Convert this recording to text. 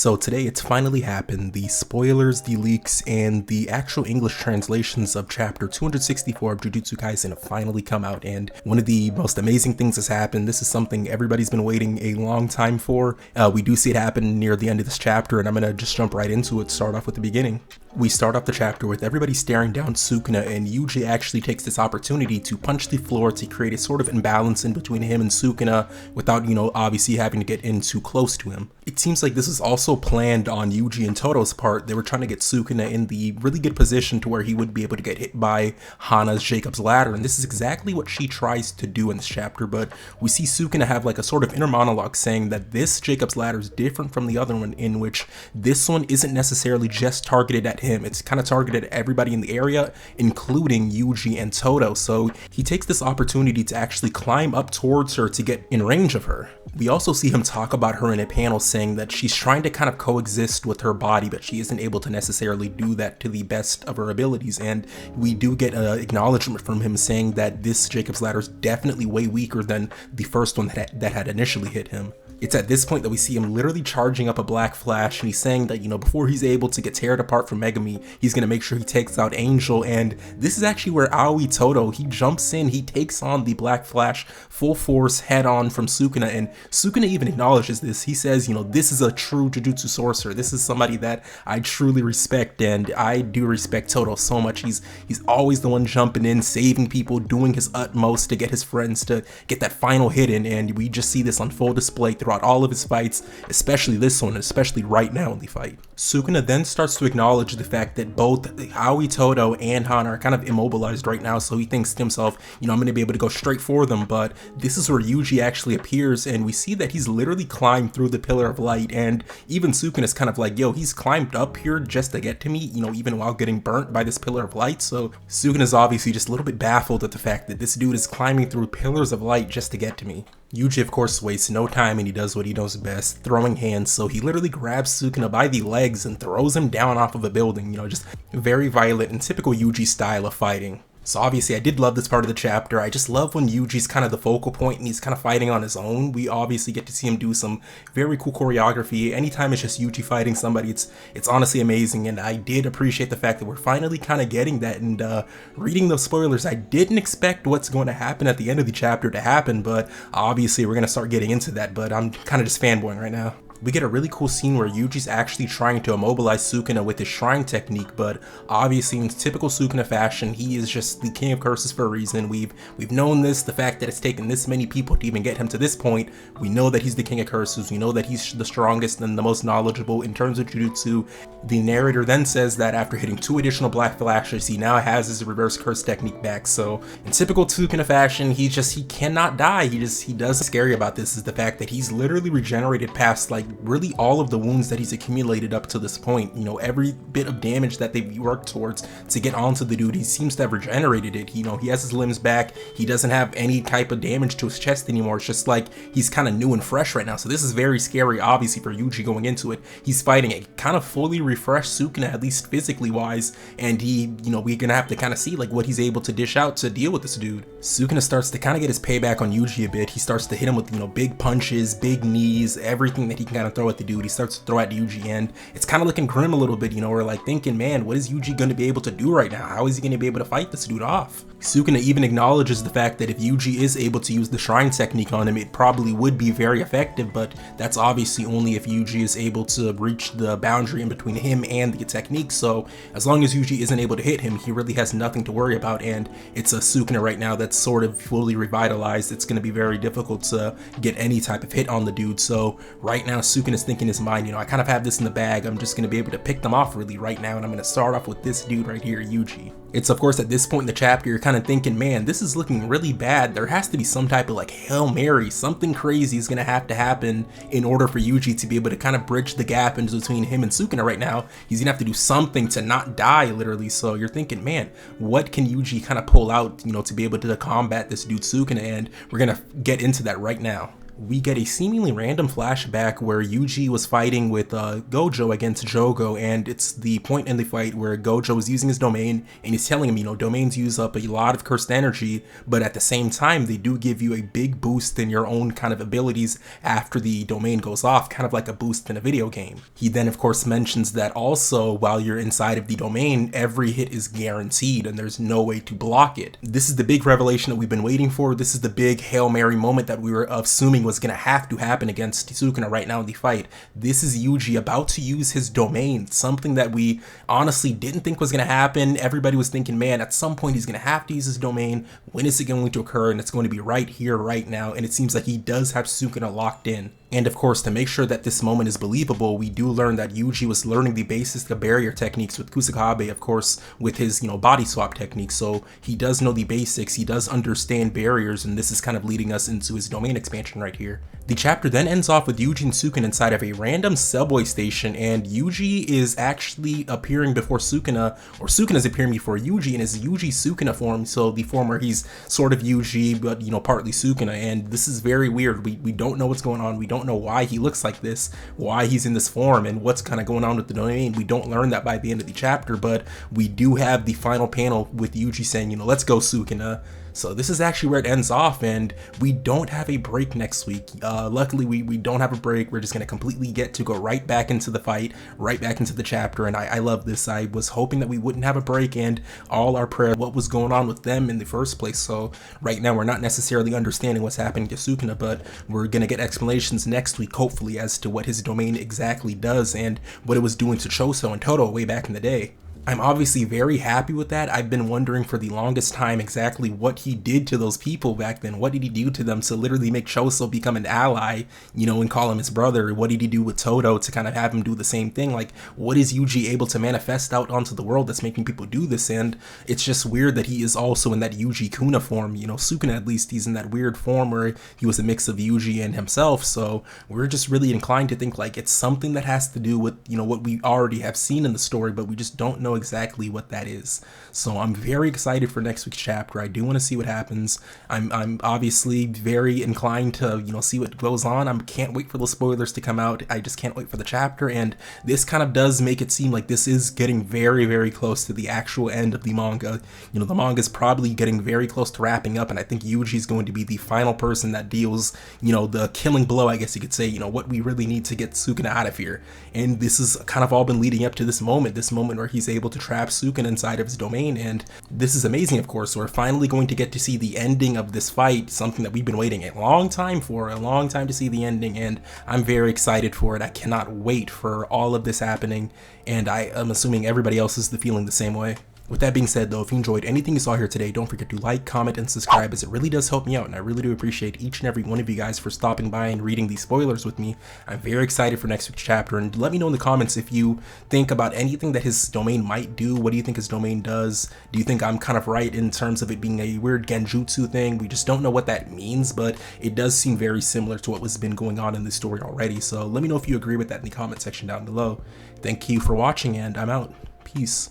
So today it's finally happened. The spoilers, the leaks, and the actual English translations of chapter 264 of Jujutsu Kaisen have finally come out, and one of the most amazing things has happened. This is something everybody's been waiting a long time for. We do see it happen near the end of this chapter, and I'm gonna just jump right into it, start off with the beginning. We start off the chapter with everybody staring down Sukuna, and Yuji actually takes this opportunity to punch the floor to create a sort of imbalance in between him and Sukuna without, obviously having to get in too close to him. It seems like this is also planned on Yuji and Todo's part. They were trying to get Sukuna in the really good position to where he would be able to get hit by Hana's Jacob's Ladder, and this is exactly what she tries to do in this chapter, but we see Sukuna have like a sort of inner monologue saying that this Jacob's Ladder is different from the other one, in which this one isn't necessarily just targeted at him. It's kind of targeted at everybody in the area, including Yuji and Todo. So he takes this opportunity to actually climb up towards her to get in range of her. We also see him talk about her in a panel saying that she's trying to kind of coexist with her body, but she isn't able to necessarily do that to the best of her abilities. And we do get an acknowledgement from him saying that this Jacob's Ladder is definitely way weaker than the first one that had initially hit him. It's at this point that we see him literally charging up a black flash, and he's saying that, before he's able to get teared apart from Megami, he's going to make sure he takes out Angel, and this is actually where Aoi Todo, he jumps in, he takes on the black flash full force head on from Sukuna, and Sukuna even acknowledges this. He says, this is a true Jujutsu sorcerer. This is somebody that I truly respect, and I do respect Todo so much. He's always the one jumping in, saving people, doing his utmost to get his friends to get that final hit in, and we just see this on full display throughout all of his fights, especially this one, especially right now in the fight. Sukuna then starts to acknowledge the fact that both Aoi Todo and Hana are kind of immobilized right now, so he thinks to himself, I'm going to be able to go straight for them, but this is where Yuji actually appears, and we see that he's literally climbed through the Pillar of Light, and even Sukuna's kind of like, he's climbed up here just to get to me, even while getting burnt by this Pillar of Light. So Sukuna's obviously just a little bit baffled at the fact that this dude is climbing through pillars of light just to get to me. Yuji, of course, wastes no time, and he does what he knows best, throwing hands, so he literally grabs Sukuna by the legs and throws him down off of a building, just very violent and typical Yuji style of fighting. So obviously I did love this part of the chapter. I just love when Yuji's kind of the focal point and he's kind of fighting on his own. We obviously get to see him do some very cool choreography. Anytime it's just Yuji fighting somebody, it's honestly amazing, and I did appreciate the fact that we're finally kind of getting that. And reading those spoilers, I didn't expect what's going to happen at the end of the chapter to happen, but obviously we're going to start getting into that, but I'm kind of just fanboying right now. We get a really cool scene where Yuji's actually trying to immobilize Sukuna with his shrine technique, but obviously in typical Sukuna fashion, he is just the king of curses for a reason. We've known this, the fact that it's taken this many people to even get him to this point. We know that he's the king of curses, we know that he's the strongest and the most knowledgeable in terms of Jujutsu. The narrator then says that after hitting 2 additional black flashes, he now has his reverse curse technique back. So in typical Sukuna fashion, he cannot die. He does scary about this is the fact that he's literally regenerated past really all of the wounds that he's accumulated up to this point. Every bit of damage that they've worked towards to get onto the dude, he seems to have regenerated it. He has his limbs back. He doesn't have any type of damage to his chest anymore. It's just like he's kind of new and fresh right now. So this is very scary, obviously, for Yuji going into it. He's fighting a kind of fully refreshed Sukuna, at least physically wise, and we're gonna have to kind of see what he's able to dish out to deal with this dude. Sukuna starts to kind of get his payback on Yuji a bit. He starts to hit him with big punches, big knees, everything that he can kind of throw at the dude. He starts to throw at Yuji, and it's kind of looking grim a little bit. We're thinking, man, what is Yuji going to be able to do right now? How is he going to be able to fight this dude off? Sukuna even acknowledges the fact that if Yuji is able to use the shrine technique on him, it probably would be very effective, but that's obviously only if Yuji is able to reach the boundary in between him and the technique. So as long as Yuji isn't able to hit him, he really has nothing to worry about, and it's a Sukuna right now that's sort of fully revitalized. It's going to be very difficult to get any type of hit on the dude. So right now Sukuna's thinking in his mind, I kind of have this in the bag. I'm just going to be able to pick them off really right now, and I'm going to start off with this dude right here, Yuji. It's of course at this point in the chapter you're kind of thinking, man, this is looking really bad. There has to be some type of Hail Mary, something crazy is going to have to happen in order for Yuji to be able to kind of bridge the gap in between him and Sukuna right now. He's going to have to do something to not die, literally. So you're thinking, man, what can Yuji kind of pull out, to be able to combat this dude Sukuna, and we're going to get into that right now. we get a seemingly random flashback where Yuji was fighting with Gojo against Jogo, and it's the point in the fight where Gojo is using his domain and he's telling him, you know, domains use up a lot of cursed energy, but at the same time they do give you a big boost in your own kind of abilities after the domain goes off, kind of like a boost in a video game. He then of course mentions that also while you're inside of the domain, every hit is guaranteed and there's no way to block it. This is the big revelation that we've been waiting for. This is the big Hail Mary moment that we were assuming was going to have to happen against Sukuna right now in the fight. This is Yuji about to use his domain, something that we honestly didn't think was going to happen. Everybody was thinking, man, at some point he's going to have to use his domain. When is it going to occur? And it's going to be right here, right now. And it seems like he does have Sukuna locked in. And of course, to make sure that this moment is believable, we do learn that Yuji was learning the basics of barrier techniques with Kusakabe, of course, with his, body swap technique. So he does know the basics, he does understand barriers, and this is kind of leading us into his domain expansion right here. The chapter then ends off with Yuji and Sukuna inside of a random subway station, and Yuji is actually appearing before Sukuna, or Sukuna is appearing before Yuji in his Yuji Sukuna form, so the form where he's sort of Yuji, but partly Sukuna, and this is very weird. We don't know what's going on, we don't know why he looks like this, why he's in this form, and what's kind of going on with the domain. We don't learn that by the end of the chapter, but we do have the final panel with Yuji saying, let's go Sukuna. So this is actually where it ends off, and we don't have a break next week. Luckily, we don't have a break. We're just going to completely get to go right back into the fight, right back into the chapter, and I love this. I was hoping that we wouldn't have a break, and all our prayer, what was going on with them in the first place. So right now, we're not necessarily understanding what's happening to Sukuna, but we're going to get explanations next week, hopefully, as to what his domain exactly does and what it was doing to Choso and Todo way back in the day. I'm obviously very happy with that. I've been wondering for the longest time exactly what he did to those people back then. What did he do to them to literally make Choso become an ally, and call him his brother? What did he do with Todo to kind of have him do the same thing? Like, what is Yuji able to manifest out onto the world that's making people do this? And it's just weird that he is also in that Yuji Kuna form. Sukuna, at least, he's in that weird form where he was a mix of Yuji and himself. So we're just really inclined to think like it's something that has to do with, what we already have seen in the story, but we just don't know exactly what that is. So I'm very excited for next week's chapter. I do want to see what happens. I'm obviously very inclined to see what goes on. I can't wait for the spoilers to come out. I just can't wait for the chapter, and this kind of does make it seem like this is getting very, very close to the actual end of the manga. The manga is probably getting very close to wrapping up, and I think Yuji is going to be the final person that deals the killing blow, I guess you could say, what we really need to get Sukuna out of here. And this has kind of all been leading up to this moment where he's able to trap Sukuna inside of his domain, and this is amazing. Of course, we're finally going to get to see the ending of this fight, something that we've been waiting a long time to see the ending, and I'm very excited for it. I cannot wait for all of this happening, and I am assuming everybody else is feeling the same way. With that being said though, if you enjoyed anything you saw here today, don't forget to like, comment, and subscribe, as it really does help me out, and I really do appreciate each and every one of you guys for stopping by and reading these spoilers with me. I'm very excited for next week's chapter, and let me know in the comments if you think about anything that his domain might do. What do you think his domain does? Do you think I'm kind of right in terms of it being a weird genjutsu thing? We just don't know what that means, but it does seem very similar to what was been going on in the story already. So let me know if you agree with that in the comment section down below. Thank you for watching, and I'm out. Peace.